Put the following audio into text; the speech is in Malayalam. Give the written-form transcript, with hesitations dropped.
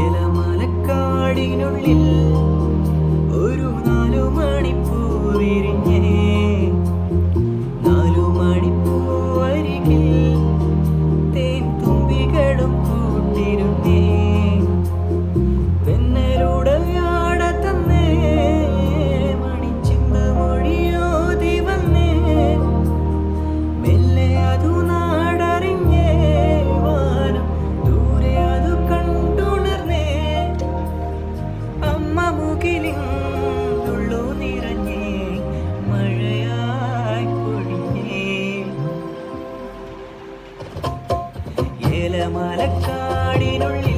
ഏലമലക്കാടിനുള്ളിൽ ഒരു 4 മണിപ്പൂ വിരിഞ്ഞേ. 4 മണിപ്പൂവരികിൽ തേൻ തുമ്പികളും കൂട്ടിരുന്നേ. പെണ്ണരുടയാട തന്നേ മണിച്ചിന്ത മൊഴിയോതി വന്നേ. മെല്ലെ അതു നാടറിഞ്ഞേ വാനം ദൂരെ അതു കണ്ടുണർന്നേ. അമ്മ മുകിലിന്നുള്ളു നിറഞ്ഞേ മഴയായി പൊഴിഞ്ഞേ. ഏലമലക്കാടിനുള്ളിൽ